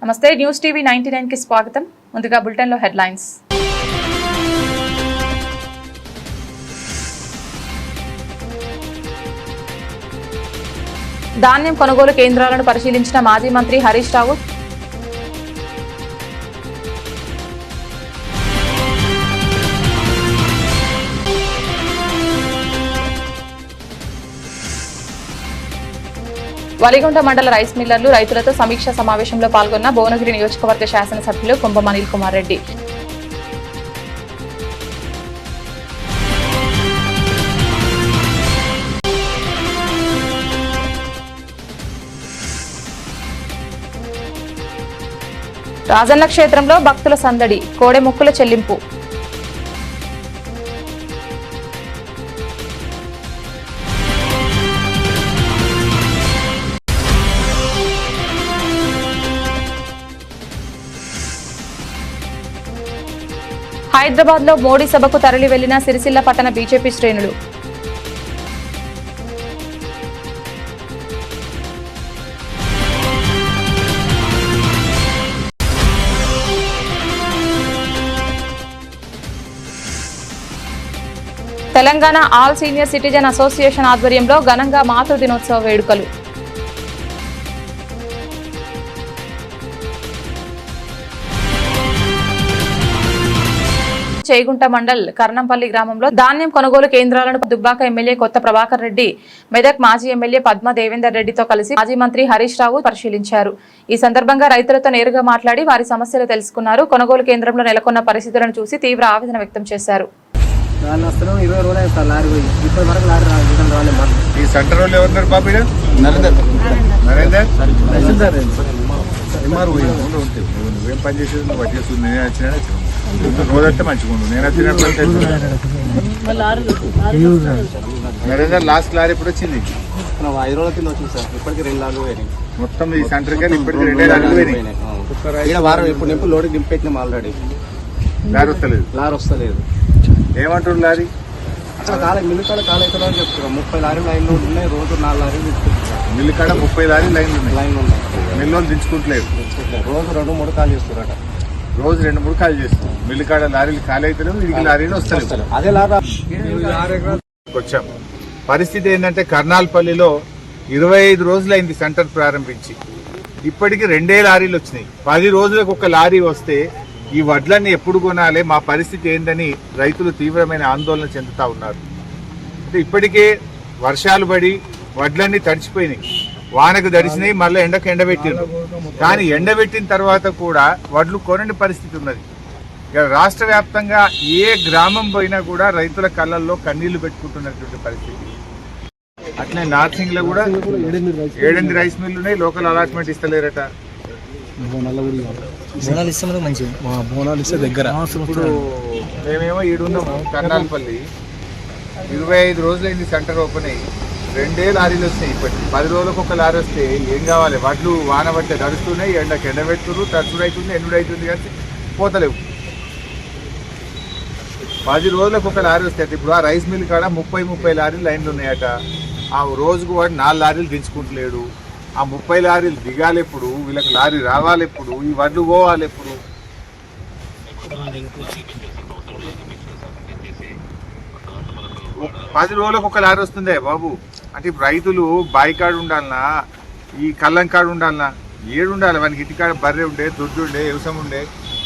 నమస్తే news TV 99 కి స్వాగతం. ముందుగా బులెటిన్ లో హెడ్లైన్స్. ధాన్యం కొనుగోలు కేంద్రాలను పరిశీలించిన మాజీ మంత్రి హరీష్ రావు. వలిగొండ మండల రైస్ మిల్లర్లు రైతులతో సమీక్ష సమావేశంలో పాల్గొన్న భువనగిరి నియోజకవర్గ శాసనసభ్యులు కుంభం అనిల్ కుమార్ రెడ్డి. రాజన్న క్షేత్రంలో భక్తుల సందడి, కోడె మొక్కుల చెల్లింపు. హైదరాబాద్ లో మోడీ సభకు తరలి వెళ్లిన సిరిసిల్ల పట్టణ బీజేపీ శ్రేణులు. Telangana all senior citizen association ఆధ్వర్యంలో ఘనంగా మాతృ దినోత్సవ వేడుకలు. చేగుంట మండల్ కర్ణంపల్లి గ్రామంలో ధాన్యం కొనుగోలు కేంద్రాలను దుబ్బాక ఎమ్మెల్యే కొత్త ప్రభాకర్ రెడ్డి, మెదక్ మాజీ ఎమ్మెల్యే పద్మ దేవేందర్ రెడ్డితో కలిసి మాజీ మంత్రి హరీష్ రావు పరిశీలించారు. ఈ సందర్భంగా రైతులతో నేరుగా మాట్లాడి వారి సమస్యలు తెలుసుకున్నారు. కొనుగోలు కేంద్రంలో నెలకొన్న పరిస్థితులను చూసి తీవ్ర ఆవేదన వ్యక్తం చేశారు. నువ్వేం పని చేసేది నువ్వు పట్టి చేస్తుంది, నేనే వచ్చినా రోజంటే మంచిగా ఉండు. నేను వచ్చినప్పుడు నరేందర్ లాస్ట్ లారీ ఎప్పుడు వచ్చింది? 5 రోజుల కింద వచ్చింది సార్. ఇప్పటికి 2 లారీలు పోయినాయి మొత్తం ఈ సెంటర్ కానీ ఇప్పటికి 2 లారీలు పోయినాయి. వారం ఎప్పుడు నింపు లోడ్ దింపెట్టినాం ఆల్రెడీ. లారీ వస్తలేదు. లారీ వస్తలేదు ఏమంటారు? లారీ అక్కడ మిల్లు కాడ కాలు అవుతుందో అని చెప్తున్నారు. 30 లారీలు లైన్లో ఉన్నాయి. రోజు 4 లారీలు దించుకుంటున్నారు. మిల్లు కాడ 30 లారీలు లైన్లు ఉన్నాయి. మిల్లు దించుకుంటలేదు. రోజు 2-3 కాలు చేస్తున్నారట. రోజు 2-3 కాలు చేస్తాం. మిల్లు కాడ లారీలు ఖాళీ అవుతలేవు, వీరికి లారీలు వస్తలేదు. అదే లారీ వచ్చాం. పరిస్థితి ఏంటంటే కర్నాల్పల్లిలో 25 రోజులైంది సెంటర్ ప్రారంభించి. ఇప్పటికి 2 లారీలు వచ్చినాయి. 10 రోజులకు ఒక లారీ వస్తే ఈ వడ్లన్నీ ఎప్పుడు కొనాలి, మా పరిస్థితి ఏందని రైతులు తీవ్రమైన ఆందోళన చెందుతా ఉన్నారు. అంటే ఇప్పటికే వర్షాలు పడి వడ్లన్నీ తడిచిపోయినాయి, వానకు తడిసినాయి, మళ్ళీ ఎండకు ఎండబెట్టిండ్రు. కానీ ఎండబెట్టిన తర్వాత కూడా వడ్లు కొనని పరిస్థితి ఉన్నది. ఇక రాష్ట్ర వ్యాప్తంగా ఏ గ్రామం పోయినా కూడా రైతుల కళ్ళల్లో కన్నీళ్లు పెట్టుకుంటున్నటువంటి పరిస్థితి. అట్లనే నార్సింగ్ లో కూడా 7 రైస్ మిల్లు ఉన్నాయి. లోకల్ అలాట్మెంట్ ఇస్తలేరట. బోనాలు ఇస్తే దగ్గర. ఇప్పుడు మేమేమో ఈడున్నాము కర్నాల్పల్లి. 25 రోజులైంది సెంటర్ ఓపెన్ అయ్యి. 2 లారీలు వస్తాయి. ఇప్పటికి 10 రోజులకు ఒక లారీ వస్తే ఏం కావాలి? వడ్లు వాన పట్టే తడుస్తున్నాయి, ఎండకు ఎండబెడుతున్నారు, తడుచుడు అవుతుంది, ఎన్నుడు అవుతుంది, కానీ పోతలేవు. 10 రోజులకు ఒక లారీ వస్తాయి. ఇప్పుడు ఆ రైస్ మిల్ కాడ 30 లారీలు లైన్లు ఉన్నాయట. ఆ రోజుకు వాడు 4 లారీలు దించుకుంటలేడు. ఆ 30 లారీలు దిగాలి ఎప్పుడు? వీళ్ళకి లారీ రావాలి ఎప్పుడు? ఈ వడ్లు పోవాలి ఎప్పుడు? పది రోజులకు ఒక లారీ వస్తుందే బాబు. అంటే ఇప్పుడు రైతులు బాయి కాడ ఉండాలనా, ఈ కళ్ళం కాడ ఉండాలనా? ఏడు ఉండాలి. వానికి ఇంటికాడ బర్రె ఉండే, దుడ్డు ఉండే, వ్యవసాయం ఉండే,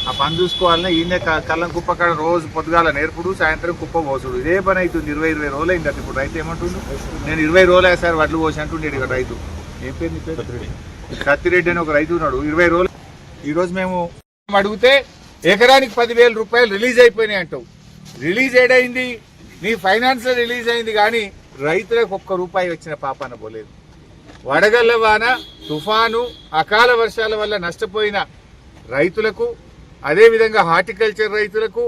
ఆ పని చూసుకోవాలన్నా ఈయనే కళ్ళం కుప్ప కాడ రోజు పొద్దుగాల నేర్పుడు, సాయంత్రం కుప్ప పోసుడు, ఇదే పని అవుతుంది. 20 రోజులు అయింది. ఇప్పుడు రైతు ఏమంటుండు? నేను 20 రోజులు అయ్యారు వడ్లు పోసి అంటుండేది ఇక్కడ రైతు. ఏం పేరు నీ పేరు? కత్తిరెడ్డి అని ఒక రైతు ఉన్నాడు. 20 రోజులు. ఈరోజు మేము అడిగితే ఎకరానికి 10,000 రూపాయలు రిలీజ్ అయిపోయినాయి అంటావు. రిలీజ్ ఏడైంది? నీ ఫైనాన్స్ లో రిలీజ్ అయింది, కానీ రైతులకు ₹1 వచ్చిన పాపాన పోలేదు. వడగళ్ల వాన, తుఫాను, అకాల వర్షాల వల్ల నష్టపోయిన రైతులకు, అదేవిధంగా హార్టికల్చర్ రైతులకు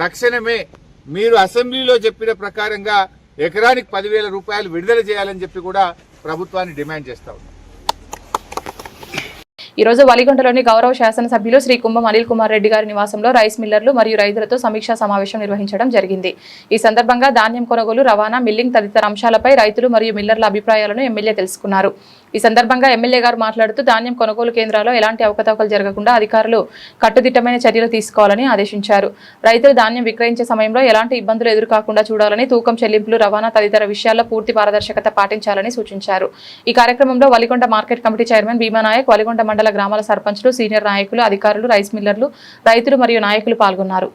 తక్షణమే మీరు అసెంబ్లీలో చెప్పిన ప్రకారంగా ఎకరానికి 10,000 రూపాయలు విడుదల చేయాలని చెప్పి కూడా ప్రభుత్వాన్ని డిమాండ్ చేస్తా ఉన్నాం. ఈ రోజు వలిగొండలోని గౌరవ శాసనసభ్యులు శ్రీ కుంభం అనిల్ కుమార్ రెడ్డి గారి నివాసంలో రైస్ మిల్లర్లు మరియు రైతులతో సమీక్షా సమావేశం నిర్వహించడం జరిగింది. ఈ సందర్భంగా ధాన్యం కొనుగోలు, రవాణా, మిల్లింగ్ తదితర అంశాలపై రైతులు మరియు మిల్లర్ల అభిప్రాయాలను ఎమ్మెల్యే తెలుసుకున్నారు. ఈ సందర్భంగా ఎమ్మెల్యే గారు మాట్లాడుతూ ధాన్యం కొనుగోలు కేంద్రాల్లో ఎలాంటి అవకతవకలు జరగకుండా అధికారులు కట్టుదిట్టమైన చర్యలు తీసుకోవాలని ఆదేశించారు. రైతులు ధాన్యం విక్రయించే సమయంలో ఎలాంటి ఇబ్బందులు ఎదురుకాకుండా చూడాలని, తూకం చెల్లింపులు, రవాణా తదితర విషయాల్లో పూర్తి పారదర్శకత పాటించాలని సూచించారు. ఈ కార్యక్రమంలో Valigonda market committee chairman Bhima Naik, Valigonda మండల గ్రామాల సర్పంచులు, సీనియర్ నాయకులు, అధికారులు, రైస్ మిల్లర్లు, రైతులు మరియు నాయకులు పాల్గొన్నారు.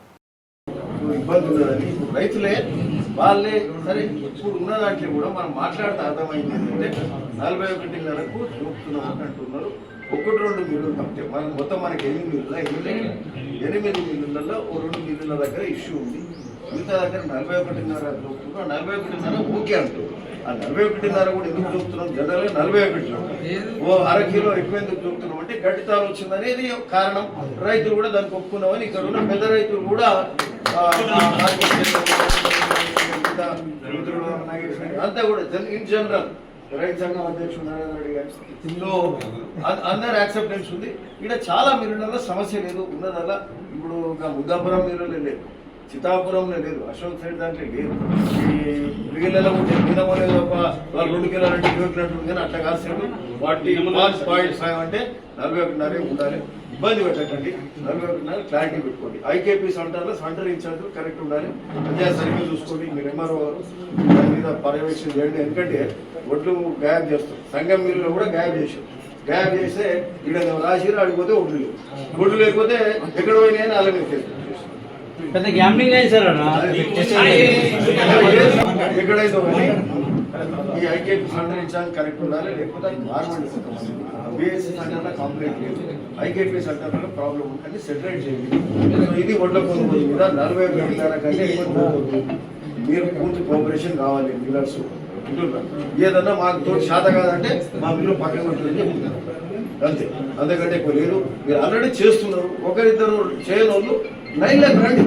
వాళ్ళే సరే ఇప్పుడు ఉన్న దాంట్లో కూడా మనం మాట్లాడితే అర్థమైంది ఏంటంటే 41.5కు చూపుతున్నాం అంటున్నారు. 1-2 మిల్లులు తప్పితే మనం మొత్తం మనకి 8 మిల్లుల 8 మిల్లులలో 2 మిల్లుల దగ్గర ఇష్యూ ఉంది. మిగతా దగ్గర 41.5 చూపుతున్నాం. 41.5 ఓకే అంటారు. ఆ 41.5 కూడా ఎందుకు చూపుతున్నాం? జనరల్గా 41 ఓ అరకిలో ఎక్కువ ఎందుకు చూపుతున్నాం అంటే గడ్డితాలు వచ్చిందనేది కారణం. రైతులు కూడా దానికి ఒప్పుకున్నామని ఇక్కడ ఉన్న పెద్ద రైతులు కూడా అంతా కూడా ఇన్ జనరల్ రైతు సంఘం అధ్యక్షుడు నరేంద్ర రెడ్డి గారు అందరు యాక్సెప్టెన్స్ ఉంది. ఇక్కడ చాలా మిల్లులలో సమస్య లేదు. ఉన్నదల్లా ఇప్పుడు ముద్దాపురం మిల్లులో లేదు, చితాపురంలో లేదు, అశోక్ సైడ్ దాంట్లో లేదు. ఈ మిగిలిలో ఉంటే మినమనే వాళ్ళు 2 కిలోలు అంటే 20 కిలోలు ఉంది. కానీ అట్లా కాదు. 40.5 అంటే 41.5 ఉండాలి. ఇబ్బంది పెట్టకండి. 41.5 క్లారిటీ పెట్టుకోండి. ఐకేపీ సెంటర్లో సెంటర్ ఇన్ఛార్జ్ కరెక్ట్ ఉండాలి. అదే సరిగ్గా చూసుకోండి. మీరు ఎంఆర్ఓ గారు దాని మీద పర్యవేక్షణ చేయండి. ఎందుకంటే ఒడ్లు గాయబ్ చేస్తాం. సంఘం మిల్లులో కూడా గాయబ్ చేసాం. గాయబ్ చేస్తే ఇక్కడ రాసిరు ఆడిపోతే ఒడ్లు లేవు. ఒడ్లు లేకపోతే ఎక్కడ పోయినాయని అలా మీద పెద్ద గ్యాంబ్లింగ్ అయ్యి సార్ ఎక్కడైతే ఈ ఐకేపీ సెంటర్ ఇన్ఛార్జ్ కరెక్ట్ ఉండాలి. లేకపోతే గవర్నమెంట్ బిఎస్సీ సెంటర్లో కంప్లైంట్ లేదు, ఐకేపీ సెంటర్లో ప్రాబ్లం ఉంటుంది. సెటరేట్ చేయండి. ఇది ఒడ్ల కొనుగోలు మీద 41.5 కంటే ఎక్కువ మీరు పూర్తి కోఆపరేషన్ కావాలి. మిల్లర్స్ ఉంటున్నారు. ఏదన్నా మాకు తోటి శాత కాదంటే మా మిల్లు పక్కన ఉంటుందని చెప్తున్నారు. అంతే, అంతకంటే ఎక్కువ లేదు. మీరు ఆల్రెడీ చేస్తున్నారు. ఒకరిద్దరు చేయని వాళ్ళు లైన్లోకి రండి.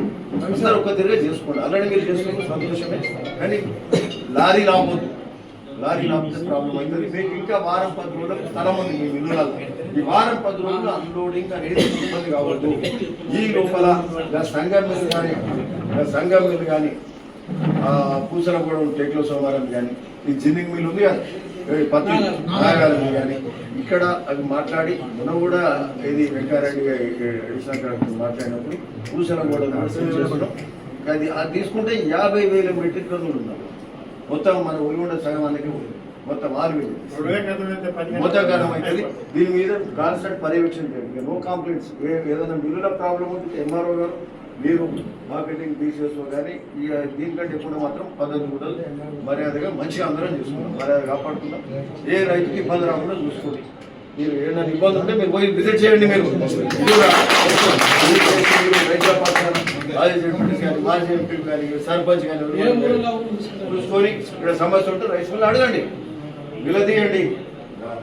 అందరూ ఒక్క తిరిగే చేసుకోండి. ఆల్రెడీ మీరు చేసుకున్న సంతోషమే. కానీ లారీ రావద్దు. లారీ రాకపోతే ప్రాబ్లం అవుతుంది. మీకు ఇంకా వారం 10 రోజులకు స్థలం ఉంది మీ మిల్లులలో. ఈ వారం 10 రోజులు అన్లోడింగ్ అనేది ఇబ్బంది కావద్దు. ఈ లోపల సంఘం మిల్లు కానీ పూసలగూడెం టేక్లో సోమవారం కానీ ఈ జిన్నింగ్ మిల్ ఉంది కదా, పత్తి నాగాలం కానీ ఇక్కడ అవి మాట్లాడి మనం కూడా ఇది వెంకారెడ్డి అడిషనల్ కలెక్టర్ మాట్లాడినప్పుడు పూసలగూడెం చేసుకున్నాం. అది తీసుకుంటే 50,000 మెట్రిక్ టన్నులు ఉన్నాం. మొత్తం మన ఒలిగొండ సగం అనేది మొత్తం 6,000 మొత్తం కాలం అవుతుంది. దీని మీద కాన్స్టెంట్ పర్యవేక్షణ చేయండి. No complaints. ఏదైనా మిల్లుల ప్రాబ్లం ఉంటే ఎంఆర్ఓ గారు మీరు మార్కెటింగ్ డీసీఎస్ఓ కానీ దీనికంటే కూడా మాత్రం పద్ధతి కూడా మర్యాదగా మంచిగా అందరం చూసుకుంటాం. మర్యాద కాపాడుకుంటాం. ఏ రైతుకి ఇబ్బంది రాకుండా చూసుకోండి. మీరు ఏదైనా ఇబ్బంది ఉంటే మీరు పోయి విజిట్ చేయండి. మీరు రైతుల పక్షాన మాజీ ఎంపీ కానీ సర్పంచ్ కానీ చూసుకొని ఇక్కడ సమస్య ఉంటే రైతు వల్ల అడగండి, నిలదీయండి.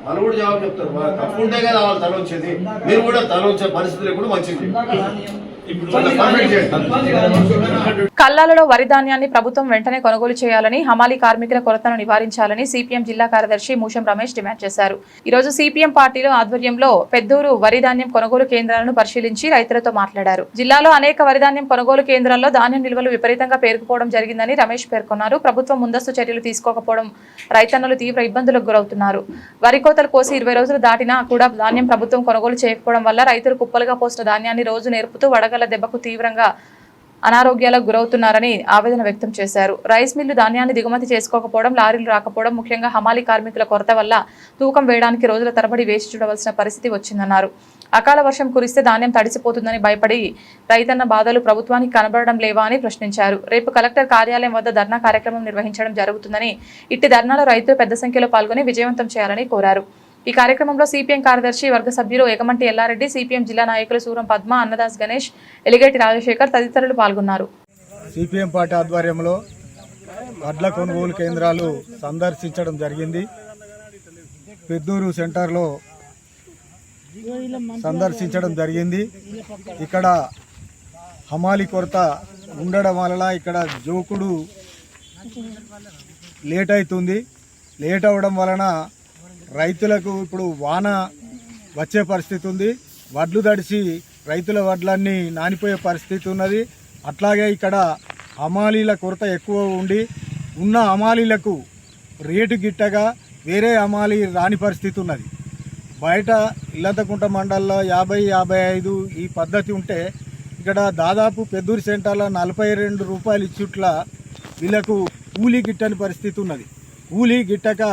వాళ్ళు కూడా జవాబు చెప్తారు. తప్పు ఉంటే కదా వాళ్ళు తల వచ్చేది. మీరు కూడా తల వచ్చే పరిస్థితి లేకుండా మంచిది. కల్లాలలో వరి ధాన్యాన్ని ప్రభుత్వం వెంటనే కొనుగోలు చేయాలని, హమాలీ కార్మికుల కొరతను నివారించాలని సిపిఎం జిల్లా కార్యదర్శి మూషం రమేష్ డిమాండ్ చేశారు. ఈ రోజు సిపిఎం పార్టీలో ఆధ్వర్యంలో పెద్దూరు వరి ధాన్యం కొనుగోలు కేంద్రాలను పరిశీలించి రైతులతో మాట్లాడారు. జిల్లాలో అనేక వరి ధాన్యం కొనుగోలు కేంద్రాల్లో ధాన్యం నిల్వలు విపరీతంగా పేరుకుపోవడం జరిగిందని రమేష్ పేర్కొన్నారు. ప్రభుత్వం ముందస్తు చర్యలు తీసుకోకపోవడం రైతన్నలు తీవ్ర ఇబ్బందులకు గురవుతున్నారు. వరి కోతలు కోసి 20 రోజులు దాటినా కూడా ధాన్యం ప్రభుత్వం కొనుగోలు చేయకపోవడం వల్ల రైతులు కుప్పలుగా పోసిన ధాన్యాన్ని రోజు నేర్పుతూ వడగల దెబ్బకు తీవ్రంగా అనారోగ్యాలకు గురవుతున్నారని ఆవేదన వ్యక్తం చేశారు. రైస్ మిల్లు ధాన్యాన్ని దిగుమతి చేసుకోకపోవడం, లారీలు రాకపోవడం, ముఖ్యంగా హమాలీ కార్మికుల కొరత వల్ల తూకం వేయడానికి రోజుల తరబడి వేచి చూడవలసిన పరిస్థితి వచ్చిందన్నారు. అకాల వర్షం కురిస్తే ధాన్యం తడిసిపోతుందని భయపడి రైతన్న బాధలు ప్రభుత్వానికి కనబడడం లేవా అని ప్రశ్నించారు. రేపు కలెక్టర్ కార్యాలయం వద్ద ధర్నా కార్యక్రమం నిర్వహించడం జరుగుతుందని, ఇట్టి ధర్నాలో రైతులు పెద్ద సంఖ్యలో పాల్గొని విజయవంతం చేయాలని కోరారు. ఈ కార్యక్రమంలో సిపిఎం కార్యదర్శి వర్గ సభ్యులు ఎగమంటి ఎల్లారెడ్డి, సిపిఎం జిల్లా నాయకులు సూరం పద్మ, అన్నదాస్ గణేష్, ఎలిగేటి రాజశేఖర్ తదితరులు పాల్గొన్నారు. సిపిఎం పార్టీ ఆధ్వర్యంలో వడ్ల కొనుగోలు కేంద్రాలు సందర్శించడం జరిగింది. పెద్దూరు సెంటర్లో సందర్శించడం జరిగింది. ఇక్కడ హమాలీ కొరత ఉండడం వలన ఇక్కడ జోకుడు లేట్ అవుతుంది. లేట్ అవ్వడం వలన రైతులకు ఇప్పుడు వాన వచ్చే పరిస్థితి ఉంది. వడ్లు తడిసి రైతుల వడ్లన్నీ నానిపోయే పరిస్థితి ఉన్నది. అట్లాగే ఇక్కడ హమాలీల కొరత ఎక్కువ ఉండి ఉన్న హమాలీలకు రేటు గిట్టగా వేరే హమాలీ రాని పరిస్థితి ఉన్నది. బయట ఇల్లంతకుంట మండలంలో 50-55 ఈ పద్ధతి ఉంటే ఇక్కడ దాదాపు పెద్దూరు సెంటర్లో 42 రూపాయలు ఇచ్చుట్ల వీళ్ళకు కూలీ గిట్టని పరిస్థితి ఉన్నది. కూలీ గిట్టక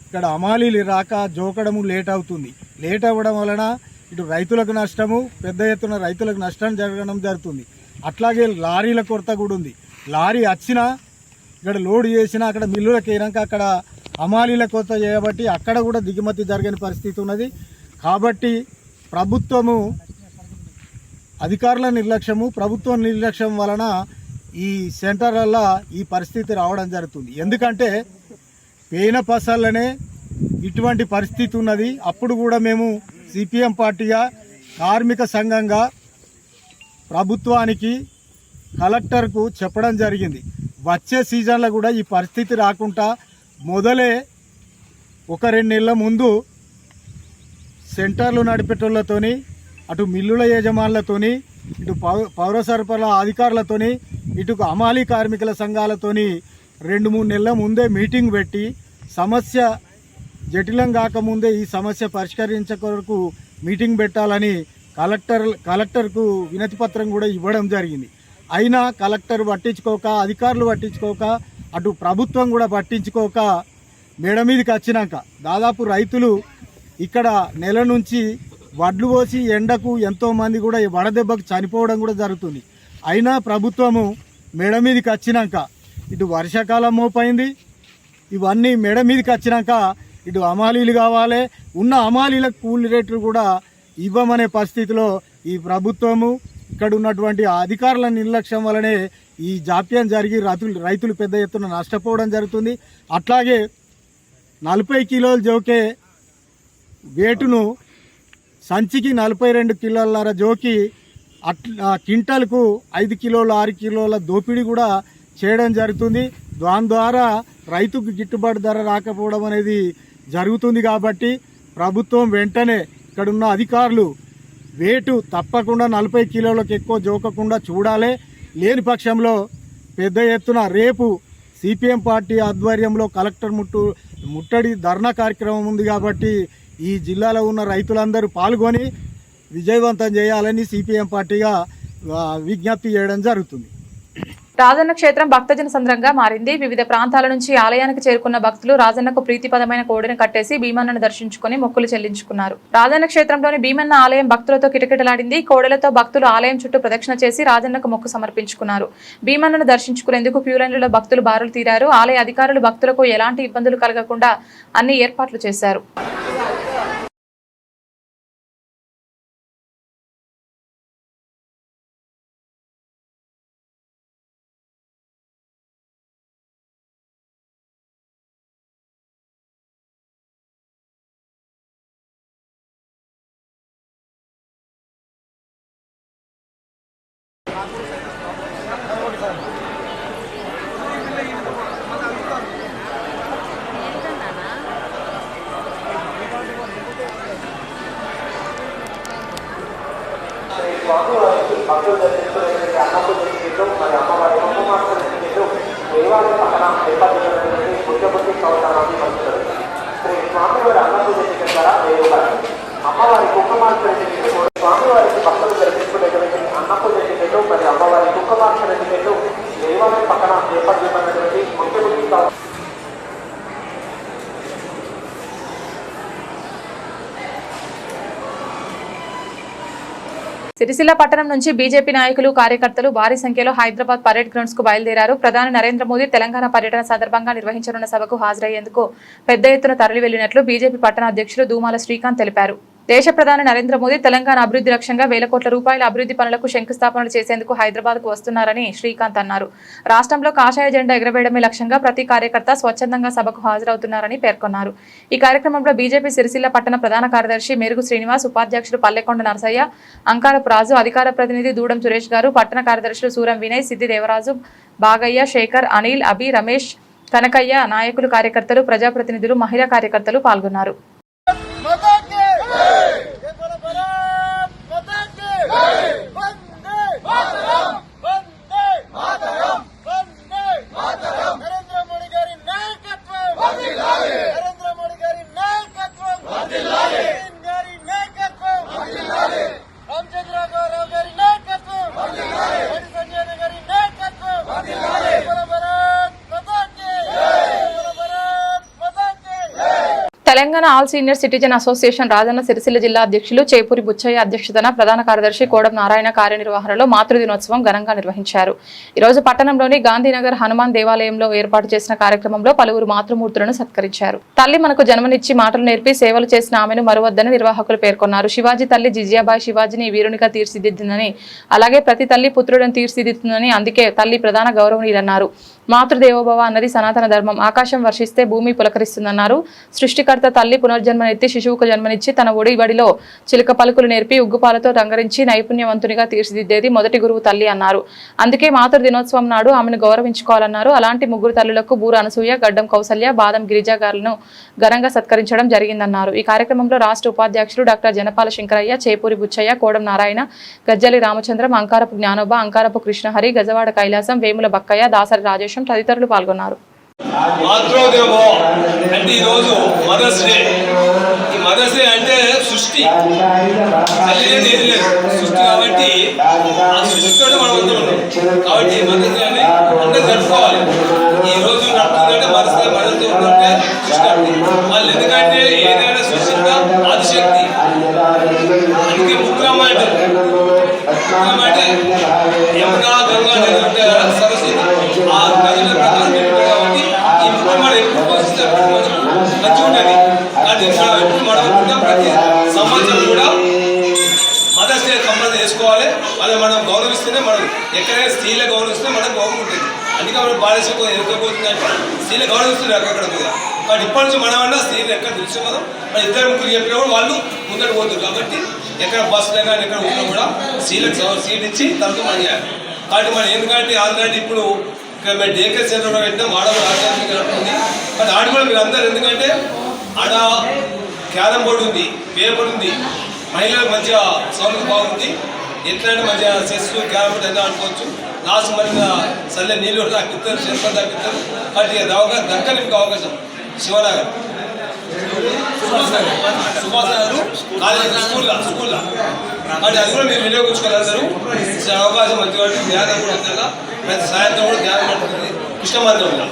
ఇక్కడ హమాలీలు రాక జోకడము లేట్ అవుతుంది. లేట్ అవ్వడం వలన ఇటు రైతులకు నష్టము, పెద్ద ఎత్తున రైతులకు నష్టం జరగడం జరుగుతుంది. అట్లాగే లారీల కొరత కూడా ఉంది. లారీ వచ్చినా ఇక్కడ లోడ్ చేసినా అక్కడ మిల్లులకు వేయడానికి అక్కడ హమాలీల కొరత చేయబట్టి అక్కడ కూడా దిగుమతి జరగని పరిస్థితి ఉన్నది. కాబట్టి ప్రభుత్వము అధికారుల నిర్లక్ష్యము, ప్రభుత్వం నిర్లక్ష్యం వలన ఈ సెంటర్లలో ఈ పరిస్థితి రావడం జరుగుతుంది. ఎందుకంటే పేన పసల్లనే ఇటువంటి పరిస్థితి ఉన్నది. అప్పుడు కూడా మేము సిపిఎం పార్టీగా కార్మిక సంఘంగా ప్రభుత్వానికి కలెక్టర్కు చెప్పడం జరిగింది. వచ్చే సీజన్లో కూడా ఈ పరిస్థితి రాకుండా మొదలే 1-2 నెలల ముందు సెంటర్లు నడిపేటోళ్లతోని, అటు మిల్లుల యజమానులతోని, ఇటు పౌర సరఫరాల అధికారులతోని, ఇటు హమాలీ కార్మికుల సంఘాలతోని 2-3 నెలల ముందే మీటింగ్ పెట్టి సమస్య జటిలం కాకముందే ఈ సమస్య పరిష్కరించే కొరకు మీటింగ్ పెట్టాలని కలెక్టర్కు వినతి పత్రం కూడా ఇవ్వడం జరిగింది. అయినా కలెక్టర్ పట్టించుకోక, అధికారులు పట్టించుకోక, అటు ప్రభుత్వం కూడా పట్టించుకోక మేడ మీదకి వచ్చినాక దాదాపు రైతులు ఇక్కడ నెల నుంచి వడ్లు పోసి ఎండకు ఎంతోమంది కూడా ఈ వడదెబ్బకు చనిపోవడం కూడా జరుగుతుంది. అయినా ప్రభుత్వము మేడ మీదకి వచ్చినాక ఇటు వర్షాకాలం మోపైంది, ఇవన్నీ మేడ మీదకి వచ్చినాక ఇటు హమాలీలు కావాలి, ఉన్న హమాలీలకు కూలీ రేట్లు కూడా ఇవ్వమనే పరిస్థితిలో ఈ ప్రభుత్వము ఇక్కడ ఉన్నటువంటి అధికారుల నిర్లక్ష్యం వలనే ఈ జాప్యం జరిగి రైతులు పెద్ద ఎత్తున నష్టపోవడం జరుగుతుంది. అట్లాగే 40 కిలోలు జోకే వేటును సంచికి 42 కిలోల జోకి క్వింటల్కు 5 కిలోలు 6 కిలోల దోపిడీ కూడా చేయడం జరుగుతుంది. దాని ద్వారా రైతుకు గిట్టుబాటు ధర రాకపోవడం అనేది జరుగుతుంది. కాబట్టి ప్రభుత్వం వెంటనే ఇక్కడున్న అధికారులు వేటు తప్పకుండా 40 కిలోలకు ఎక్కువ జోకకుండా చూడాలి. లేని పక్షంలో పెద్ద ఎత్తున రేపు సిపిఎం పార్టీ ఆధ్వర్యంలో కలెక్టర్ ముట్టడి ధర్నా కార్యక్రమం ఉంది. కాబట్టి ఈ జిల్లాలో ఉన్న రైతులందరూ పాల్గొని విజయవంతం చేయాలని సిపిఎం పార్టీగా విజ్ఞప్తి చేయడం జరుగుతుంది. రాజన్న క్షేత్రం భక్తజన సంద్రంగా మారింది. వివిధ ప్రాంతాల నుంచి ఆలయానికి చేరుకున్న భక్తులు రాజన్నకు ప్రీతిపదమైన కోడిని కట్టేసి భీమన్నను దర్శించుకుని మొక్కులు చెల్లించుకున్నారు. రాజన్న క్షేత్రంలోని భీమన్న ఆలయం భక్తులతో కిటకిటలాడింది. కోడెలతో భక్తులు ఆలయం చుట్టూ ప్రదక్షిణ చేసి రాజన్నకు మొక్కు సమర్పించుకున్నారు. భీమన్నను దర్శించుకునేందుకు క్యూలైన్లలో భక్తులు బారులు తీరారు. ఆలయ అధికారులు భక్తులకు ఎలాంటి ఇబ్బందులు కలగకుండా అన్ని ఏర్పాట్లు చేశారు. భక్తులు దర్శించుకునేటువంటి అన్నపు జరిగినట్టు మరి అమ్మవారి కుంకుమార్చన జరిగినట్టు దేవాలయ పక్కన ఏర్పాటు ముఖ్యమంత్రి సంవత్సరాన్ని పంచుతారు. శ్రీ స్వామివారి అన్నపు జరిగిన ద్వారా అమ్మవారి కుంకుమార్చన జరిగినట్టు స్వామివారికి భక్తులు దర్శించుకునేటువంటి అన్నపు జరిగినట్టు మరి అమ్మవారి కుంకుమార్చన జరిగినట్టు దేవాలయ పక్కన ఏర్పాటు చేయబడినటువంటి ముఖ్యమంత్రి సిరిసిల్ల పట్టణం నుంచి బీజేపీ నాయకులు కార్యకర్తలు భారీ సంఖ్యలో హైదరాబాద్ పరేడ్ గ్రౌండ్స్ కు బయలుదేరారు. ప్రధాని నరేంద్ర మోదీ తెలంగాణ పర్యటన సందర్భంగా నిర్వహించనున్న సభకు హాజరయ్యేందుకు పెద్ద ఎత్తున తరలి వెళ్లినట్లు బీజేపీ పట్టణ అధ్యక్షులు దూమాల శ్రీకాంత్ తెలిపారు. దేశ ప్రధాని నరేంద్ర మోదీ తెలంగాణ అభివృద్ధి లక్ష్యంగా వేల కోట్ల రూపాయల అభివృద్ధి పనులకు శంకుస్థాపనలు చేసేందుకు హైదరాబాద్ కు వస్తున్నారని శ్రీకాంత్ అన్నారు. రాష్ట్రంలో కాషాయ జెండా ఎగరవేయడమే లక్ష్యంగా ప్రతి కార్యకర్త స్వచ్ఛందంగా సభకు హాజరవుతున్నారని పేర్కొన్నారు. ఈ కార్యక్రమంలో బీజేపీ సిరిసిల్ల పట్టణ ప్రధాన కార్యదర్శి మెరుగు శ్రీనివాస్, ఉపాధ్యక్షుడు పల్లెకొండ నరసయ్య, అంకారపు రాజు, అధికార ప్రతినిధి దూడం సురేష్ గారు, పట్టణ కార్యదర్శులు సూరం వినయ్, సిద్ది దేవరాజు, బాగయ్య, శేఖర్, అనిల్, అభి, రమేష్, కనకయ్య, నాయకులు, కార్యకర్తలు, ప్రజాప్రతినిధులు, మహిళా కార్యకర్తలు పాల్గొన్నారు. All senior citizen association Rajanna Sircilla జిల్లా అధ్యక్షులు చేపూరి బుచ్చయ్య అధ్యక్షతన ప్రధాన కార్యదర్శి కోడం నారాయణ కార్యనిర్వహణలో మాతృదినోత్సవం ఘనంగా నిర్వహించారు. ఈ రోజు పట్టణంలోని గాంధీనగర్ హనుమాన్ దేవాలయంలో ఏర్పాటు చేసిన కార్యక్రమంలో పలువురు మాతృమూర్తులను సత్కరించారు. తల్లి మనకు జన్మనిచ్చి మాటలు నేర్పి సేవలు చేసిన ఆమెను మరువద్దని నిర్వాహకులు పేర్కొన్నారు. శివాజీ తల్లి జిజియాబాయి శివాజీని వీరునిగా తీర్చిదిద్దిందని, అలాగే ప్రతి తల్లి పుత్రులను తీర్చిదిద్దుతుందని, అందుకే తల్లి ప్రధాన గౌరవనీయులన్నారు. మాతృదేవోభవ అన్నది సనాతన ధర్మం. ఆకాశం వర్షిస్తే భూమి పులకరిస్తుందన్నారు. సృష్టికర్త తల్లి పునర్జన్మనెత్తి శిశువుకు జన్మనిచ్చి తన ఒడి బడిలో చిలుక పలుకులు నేర్పి ఉగ్గుపాలతో రంగరించి నైపుణ్యవంతునిగా తీర్చిదిద్దేది మొదటి గురువు తల్లి అన్నారు. అందుకే మాతృ దినోత్సవం నాడు ఆమెను గౌరవించుకోవాలన్నారు. అలాంటి ముగ్గురు తల్లులకు బూర అనసూయ, గడ్డం కౌసల్య, బాదం గిరిజా గారులను ఘనంగా సత్కరించడం జరిగిందన్నారు. ఈ కార్యక్రమంలో రాష్ట్ర ఉపాధ్యక్షులు డాక్టర్ జనపాల శంకరయ్య, చేపూరి బుచ్చయ్య, కోడం నారాయణ, గజ్జలి రామచంద్రం, అంకారపు జ్ఞానోబ, అంకారపు కృష్ణహరి, గజవాడ కైలాసం, వేముల బక్కయ్య, దాసరి రాజేశం తదితరులు పాల్గొన్నారు. మాతృదేవోభవ అంటే ఈరోజు మదర్స్ డే. ఈ మదర్స్ డే అంటే సృష్టి, తల్లి లేదు ఏది లేదు, సృష్టి. కాబట్టి ఆ సృష్టితో మనం అందరం ఉన్నాం. కాబట్టి మదర్స్ డే అని అందరూ జరుపుకోవాలి. ఈ రోజు నడుపుతుందంటే మదర్స్ డే, మదర్స్ డే ఉంటుంటే సృష్టి వాళ్ళు. ఎందుకంటే ఏదైనా సృష్టిగా ఆదిశక్తి. అందుకే ముగ్గురమ్మ అంటే యమునా, గంగా నది ఉంటే సరస్వతి. ఆ నదుల ప్రకారం కాబట్టి ఈ ముగ్గురు మనం ఎప్పుడు పోషిస్తారు మంచిగా ఉంటుంది. కాబట్టి మనం ఎప్పుడు మడవకుండా ప్రతి సంవత్సరం కూడా మదర్స్ డే కంపల్సరీ చేసుకోవాలి. అలా మనం గౌరవిస్తేనే, మనం ఎక్కడైనా స్త్రీలు గౌరవిస్తే మనకు గౌరవం ఉంటుంది. అందుకే మనం బాధ్యత ఎదుర్కోబోతుందంటే స్త్రీలు గౌరవిస్తున్నారు అక్కడ కూడా. కాబట్టి ఇప్పటి నుంచి మనమన్నా స్త్రీలు ఎక్కడ తెలుసు కదా, మన ఇద్దరు ముగ్గురు చెప్పినప్పుడు వాళ్ళు ముందర పోతుంది. కాబట్టి ఎక్కడ బస్సులో కానీ ఎక్కడ ఉన్నా కూడా స్త్రీలకు సీట్ ఇచ్చి తనతో మనం చేయాలి. కాబట్టి మనం ఎందుకంటే ఆల్రెడీ ఇప్పుడు ఇక్కడ మేము డేకేర్ సెంటర్లో పెట్టినాం. ఆడవాళ్ళు ఆధ్యాత్మిక నడుపుతుంది. కానీ ఆడ కూడా మీరు అందరూ ఎందుకంటే ఆడ క్యారమ్ బోర్డు ఉంది, పేపర్ ఉంది, మహిళలకు మంచిగా సౌలభ్యం బాగుంది. ఎట్లయినా మంచిగా చెస్, క్యారమ్ బోర్డు అయినా ఆడుకోవచ్చు. లాస్ట్ మళ్ళీ చల్లే నీళ్ళు తగ్గిస్తారు, శంకర్ తగ్గిస్తారు. కాబట్టి దక్కని మీకు అవకాశం శివనగర్ సుభాష్ నగర్ కాలేజ్ స్కూల్లో కాబట్టి అది కూడా మీరు వినియోగించుకోవాలి. అందరూ అవకాశం మంచిగా ధ్యానం కూడా వస్తుందా. ప్రతి సాయంత్రం కూడా ధ్యానం పడుతుంది. కృష్ణ మందిరంలో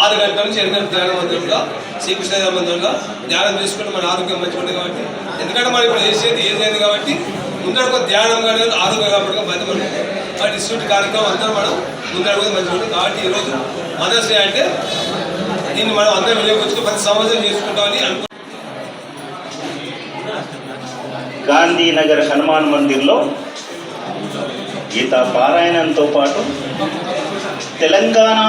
6 గంటల నుంచి 7 గంటల ధ్యాన మందిరంలో, శ్రీకృష్ణ మందిరంలో ధ్యానం చేసుకుంటే మన ఆరోగ్యం మంచిగా ఉంటుంది. కాబట్టి ఎందుకంటే మనం ఇప్పుడు ఏది కాబట్టి ముందరకు ధ్యానం కానీ ఆరోగ్యం కాబట్టి బయటపడుతుంది. కాబట్టి ఇటువంటి కార్యక్రమం అందరూ మనం ముందరకు మంచిగా ఉంటుంది. కాబట్టి ఈరోజు మదర్స్ డే అంటే దీన్ని మనం అందరం వినియోగించుకుని ప్రతి సంవత్సరం చేసుకుంటామని అనుకుంటున్నాం. గాంధీనగర్ హనుమాన్ మందిర్లో గీతా పారాయణంతో పాటు Telangana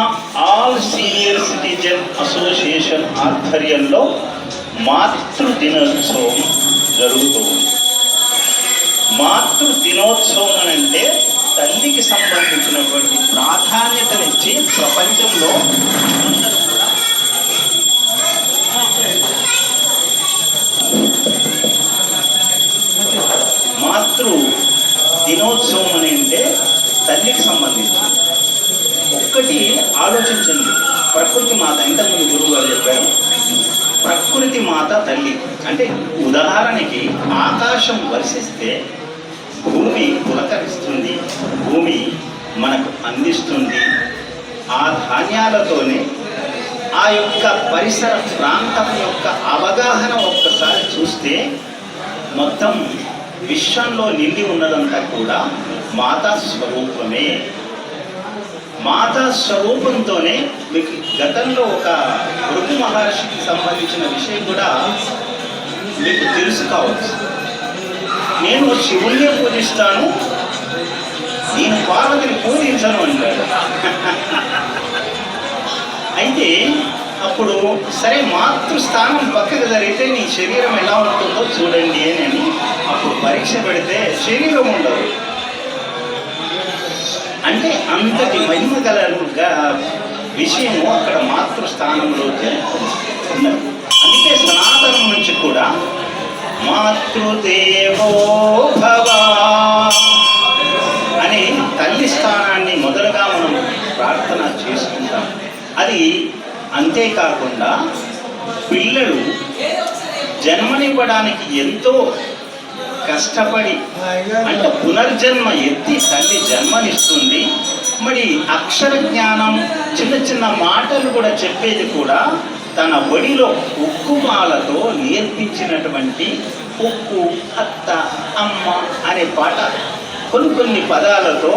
all senior citizen association ఆధ్వర్యంలో మాతృ దినోత్సవం జరుగుతుంది. మాతృ దినోత్సవం అంటే తల్లికి సంబంధించినటువంటి ప్రాధాన్యతనిచ్చి ప్రపంచంలో మాతృ దినోత్సవం అని అంటే తల్లికి సంబంధించి ఒక్కటి ఆలోచించండి. ప్రకృతి మాత, ఇంతకుముందు గురువు గారు చెప్పారు, ప్రకృతి మాత తల్లి అంటే ఉదాహరణకి ఆకాశం వర్షిస్తే భూమి పులకరిస్తుంది, భూమి మనకు అందిస్తుంది. ఆ ధాన్యాలతోనే ఆ యొక్క పరిసర ప్రాంతం యొక్క అవగాహన ఒక్కసారి చూస్తే మొత్తం విశ్వంలో నిండి ఉన్నదంతా కూడా మాతా స్వరూపమే. మాతా స్వరూపంతోనే మీకు గతంలో ఒక భృగు మహర్షికి సంబంధించిన విషయం కూడా మీకు తెలుసు కావచ్చు. నేను శివుణ్ణి పూజిస్తాను, నేను పార్వతిని పూజించను అంటాడు. అయితే అప్పుడు సరే మాతృస్థానం పక్కకు జరిగితే నీ శరీరం ఎలా ఉంటుందో చూడండి అని అప్పుడు పరీక్ష పెడితే శరీరం ఉండదు. అంటే అంతటి మహిమ గల విషయము అక్కడ మాతృస్థానంలో ఉన్నది. అందుకే సనాతనం నుంచి కూడా మాతృదేవో భవ అని తల్లి స్థానాన్ని మొదలుగా మనం ప్రార్థన చేసుకుంటాం. అది అంతేకాకుండా పిల్లలు జన్మనివ్వడానికి ఎంతో కష్టపడి అంటే పునర్జన్మ ఎత్తి తల్లి జన్మనిస్తుంది. మరి అక్షర జ్ఞానం, చిన్న చిన్న మాటలు కూడా చెప్పేది కూడా తన ఒడిలో ఉక్కుమాలతో నేర్పించినటువంటి ఉక్కు, అత్త, అమ్మ అనే పాట కొన్ని పదాలతో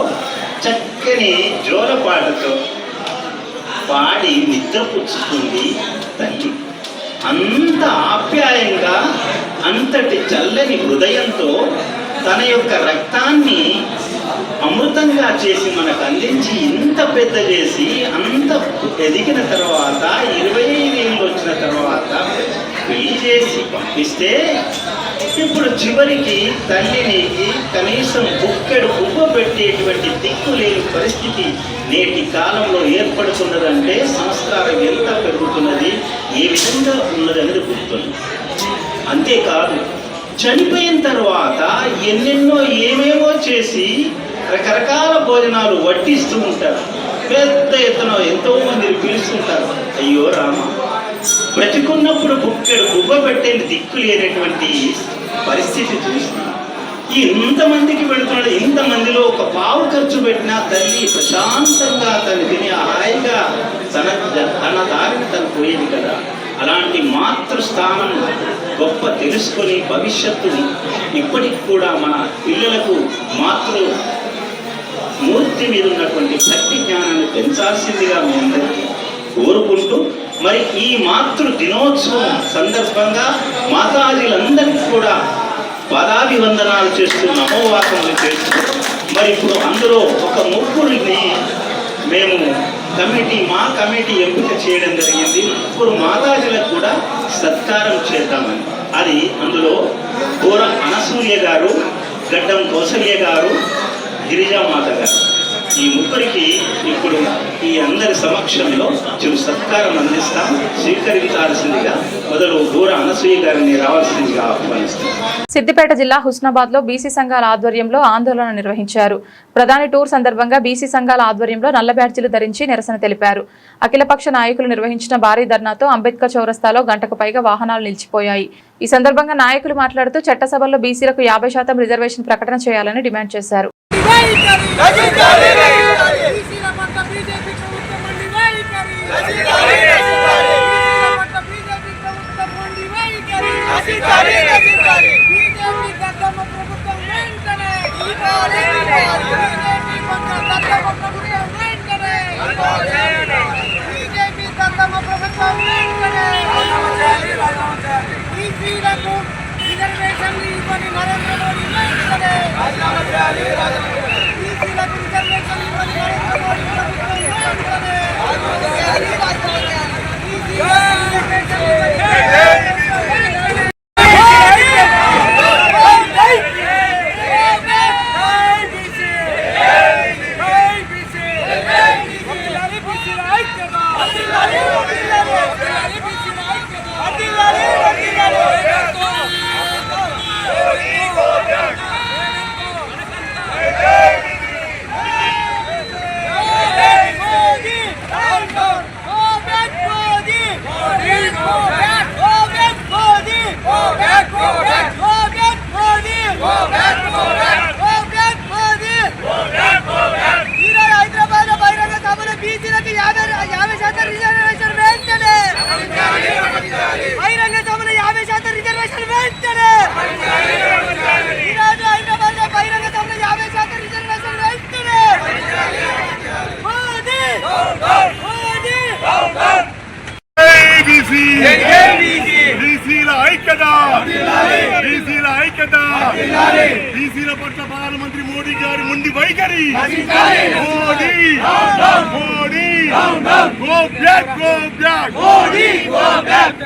చక్కని జోలపాటతో పాడి నిద్రపుచ్చుతుంది తల్లి. అంత ఆప్యాయంగా, అంతటి చల్లని హృదయంతో తన యొక్క రక్తాన్ని అమృతంగా చేసి మనకు అందించి ఇంత పెద్ద చేసి అంత ఎదిగిన తర్వాత 25 ఏళ్ళు వచ్చిన తర్వాత పెళ్లి చేసి పంపిస్తే ఇప్పుడు చివరికి తల్లిని కనీసం బుక్కెడు ఉబ్బ పెట్టేటువంటి దిక్కు లేని పరిస్థితి నేటి కాలంలో ఏర్పడుతున్నదంటే సంస్కారం ఎంత పెరుగుతున్నది, ఏ విధంగా ఉన్నదనేది గుర్తుంది. అంతేకాదు చనిపోయిన తర్వాత ఎన్నెన్నో ఏమేమో చేసి రకరకాల భోజనాలు వడ్డిస్తూ ఉంటారు. పెద్ద ఎత్తున ఎంతో మంది పిలుస్తుంటారు. అయ్యో రామ, బ్రతికున్నప్పుడు బుక్కెడు గుబ్బ పెట్టేది దిక్కు లేనటువంటి పరిస్థితి చూస్తున్నాం. ఇంతమందికి పెడుతున్నాడు. ఇంతమందిలో ఒక పావు ఖర్చు పెట్టినా తల్లి ప్రశాంతంగా తను తిని హాయిగా తన దారిని తను పోయేది కదా. అలాంటి మాతృస్థానం గొప్ప తెలుసుకొని భవిష్యత్తుని ఇప్పటికి కూడా మన పిల్లలకు మూర్తి మీద ఉన్నటువంటి భక్తి జ్ఞానాన్ని పెంచాల్సిందిగా మీ అందరికీ కోరుకుంటూ, మరి ఈ మాతృ దినోత్సవం సందర్భంగా మాతాజీలందరికీ కూడా పాదాభివందనాలు చేస్తూ నమోవాకములు చేస్తూ, మరి ఇప్పుడు అందులో ఒక ముగ్గురిని మేము మా కమిటీ ఎంపిక చేయడం జరిగింది. ఇప్పుడు మాతాజీలకు కూడా సత్కారం చేద్దామని. అది అందులో పూర అనసూయ గారు, గడ్డం కౌసల్య గారు, గిరిజామాత గారు, ఈ ముగ్గురికి ఇప్పుడు ఈ అందరి సమక్షంలో చిరు సత్కారం అందిస్తాం. స్వీకరించాల్సిందిగా మొదలు దూర అనసూయ గారిని రావాల్సిందిగా ఆహ్వానిస్తాం. సిద్దిపేట జిల్లా హుస్నాబాద్ లో బీసీ సంఘాల ఆధ్వర్యంలో ఆందోళన నిర్వహించారు. ప్రధాని టూర్ సందర్భంగా బీసీ సంఘాల ఆధ్వర్యంలో నల్ల బ్యాడ్జీలు ధరించి నిరసన తెలిపారు. అఖిలపక్ష నాయకులు నిర్వహించిన భారీ ధర్నాతో అంబేద్కర్ చౌరస్తాలో గంటకు పైగా వాహనాలు నిలిచిపోయాయి. ఈ సందర్భంగా నాయకులు మాట్లాడుతూ చట్టసభల్లో బీసీలకు 50% రిజర్వేషన్ ప్రకటన చేయాలని డిమాండ్ చేశారు. బీసీల పట్ల ప్రధానమంత్రి మోడీ గారి మొండి వైఖరి.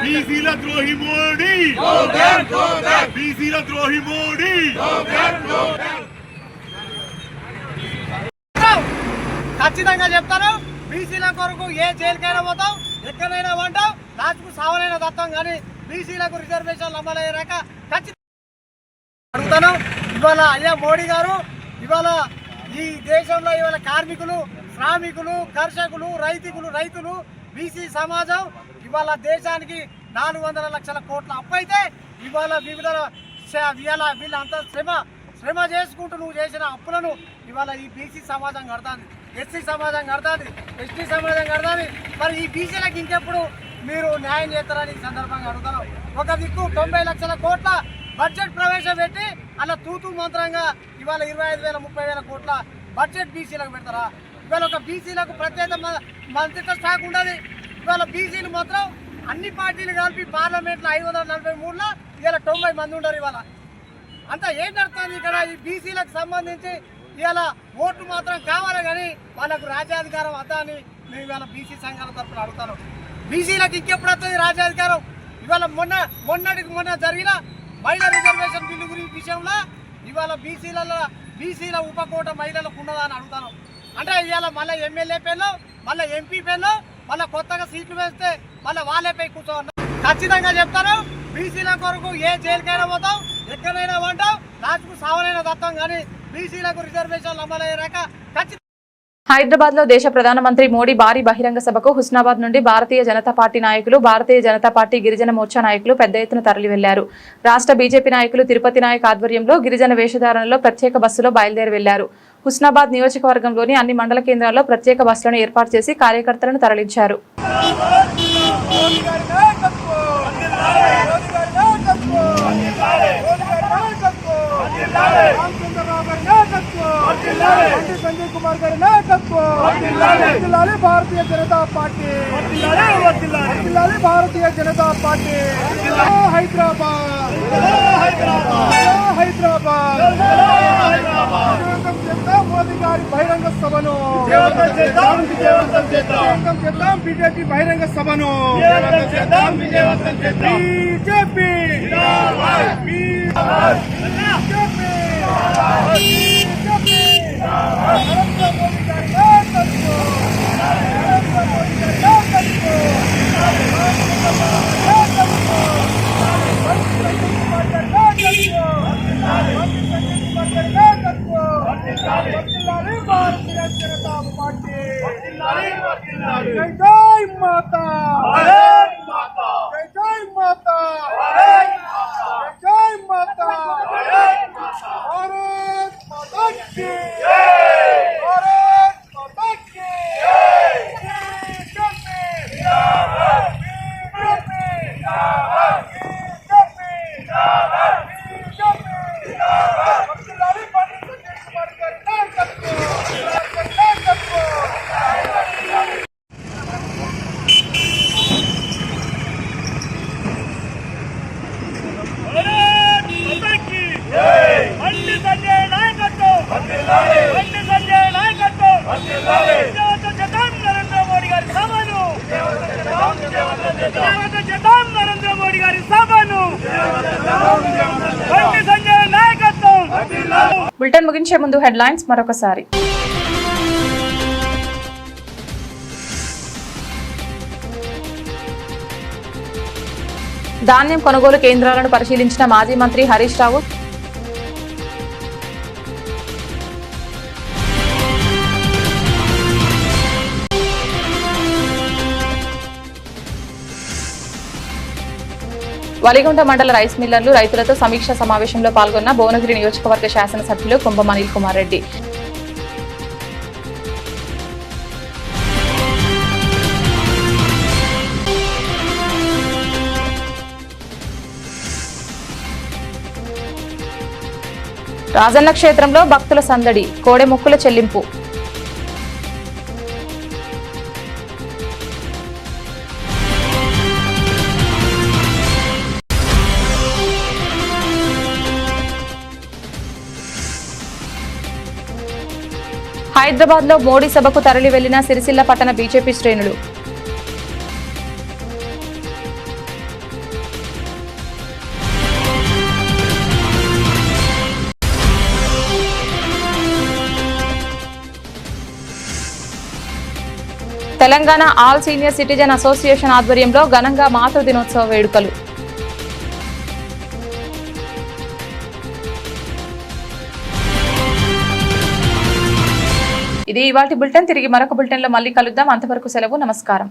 బీసీల ద్రోహి మోడీ, బీసీల ద్రోహి మోడీ. ఖచ్చితంగా చెప్తాను, బీసీల కొరకు ఏ జైలుకైనా పోతాం, ఎక్కడైనా ఉంటాం, లాస్ట్కు సావనైనా దత్తాం. కానీ బీసీలకు రిజర్వేషన్లు అమలయ్యాక ఖచ్చితంగా అడుగుతాను. ఇవాళ అయ్యా మోడీ గారు, ఇవాళ ఈ దేశంలో ఇవాళ కార్మికులు, శ్రామికులు, కర్షకులు, రైతులు బీసీ సమాజం ఇవాళ దేశానికి 400 లక్షల కోట్ల అప్పు అయితే ఇవాళ వివిధ వీళ్ళంతా శ్రమ చేసుకుంటూ నువ్వు చేసిన అప్పులను ఇవాళ ఈ బీసీ సమాజం కడతాంది, ఎస్సీ సమాజం కడతాంది, ఎస్టీ సమాజం కడతాంది. మరి ఈ బీసీలకు ఇంకెప్పుడు మీరు న్యాయం చేస్తారని ఈ సందర్భంగా అడుగుతాను. ఒక దిక్కు 90 లక్షల కోట్ల బడ్జెట్ ప్రవేశపెట్టి అలా తూతూ మంత్రంగా ఇవాళ 25,000-30,000 కోట్ల బడ్జెట్ బీసీలకు పెడతారా? ఇవాళ ఒక బీసీలకు ప్రత్యేక మంత్రిత్వ శాఖ ఉండదు. ఇవాళ బీసీలు మాత్రం అన్ని పార్టీలు కలిపి పార్లమెంట్లో 543లో ఇవాళ 90 మంది ఉండరు. ఇవాళ అంతా ఏం జరుగుతుంది ఇక్కడ? ఈ బీసీలకు సంబంధించి ఇవాళ ఓట్లు మాత్రం కావాలి కానీ వాళ్ళకు రాజ్యాధికారం వద్దా అని మేము ఇవాళ బీసీ సంఘాల తరఫున అడుగుతాను. బీసీలకు ఇంకెప్పుడు వస్తుంది రాజ్యాధికారం? ఇవాళ మొన్న జరిగిన మహిళా రిజర్వేషన్ బిల్లు గురించి విషయంలో ఇవాళ బీసీల ఉపకోట మహిళలకు ఉండదా అని అడుగుతాను. అంటే ఇవాళ మళ్ళీ ఎమ్మెల్యే పేర్లు, మళ్ళీ ఎంపీ పేర్లు, మళ్ళీ కొత్తగా సీట్లు వేస్తే మళ్ళీ వాళ్ళపై కూర్చోన్నారు. ఖచ్చితంగా చెప్తాను, బీసీల కొరకు ఏ జైలుకైనా పోతాం, ఎక్కడైనా ఉంటాం, లాస్ట్కు సావనైనా దత్తాం, కానీ బీసీలకు రిజర్వేషన్లు అమలయ్యాక ఖచ్చితంగా. హైదరాబాద్ లో దేశ ప్రధానమంత్రి మోడీ భారీ బహిరంగ సభకు హుస్నాబాద్ నుండి భారతీయ జనతా పార్టీ నాయకులు, భారతీయ జనతా పార్టీ గిరిజన మోర్చా నాయకులు పెద్ద ఎత్తున తరలి వెళ్లారు. రాష్ట్ర బీజేపీ నాయకులు తిరుపతి నాయక్ ఆధ్వర్యంలో గిరిజన వేషధారణలో ప్రత్యేక బస్సులో బయలుదేరి వెళ్లారు. హుస్నాబాద్ నియోజకవర్గంలోని అన్ని మండల కేంద్రాల్లో ప్రత్యేక బస్సులను ఏర్పాటు చేసి కార్యకర్తలను తరలించారు. సంజయ్ కుమార్ గారి నాయకత్వం, భారతీయ జనతా పార్టీ, భారతీయ జనతా పార్టీ, హైదరాబాద్, హైదరాబాద్. మోదీ గారి బహిరంగ సభను చేద్దాం, బీజేపీ బహిరంగ సభను బీజేపీ జై మాతా, జై మాతా, జై మాతా, భారత్ మాతా కీ జై, భారత్ మాతా కీ జై, బీజేపీ జిందాబాద్, బీజేపీ జిందాబాద్, బీజేపీ జిందాబాద్, బీజేపీ జిందాబాద్. వర్ధిల్లాలి పండిట్ సంజయ్ కుమార్ గారి నాయకత్వం, నాయకత్వం. బులెటిన్ ముగించే ముందు హెడ్లైన్స్ మరొకసారి. ధాన్యం కొనుగోలు కేంద్రాలను పరిశీలించిన మాజీ మంత్రి హరీష్ రావు. వలిగొండ మండల రైస్ మిల్లర్లు రైతులతో సమీక్ష సమావేశంలో పాల్గొన్న భువనగిరి నియోజకవర్గ శాసనసభ్యులు కుంభం అనిల్ కుమార్ రెడ్డి. రాజన్న క్షేత్రంలో భక్తుల సందడి, కోడె మొక్కుల చెల్లింపు. హైదరాబాద్ లో మోడీ సభకు తరలి వెళ్లిన సిరిసిల్ల పట్టణ బీజేపీ శ్రేణులు. Telangana all senior citizen association ఆధ్వర్యంలో ఘనంగా మాతృ దినోత్సవ వేడుకలు. ఇది ఇవాల్టి బులెటిన్. తిరిగి మరొక బులెటిన్ లో మళ్ళీ కలుద్దాం. అంతవరకు సెలవు. నమస్కారం.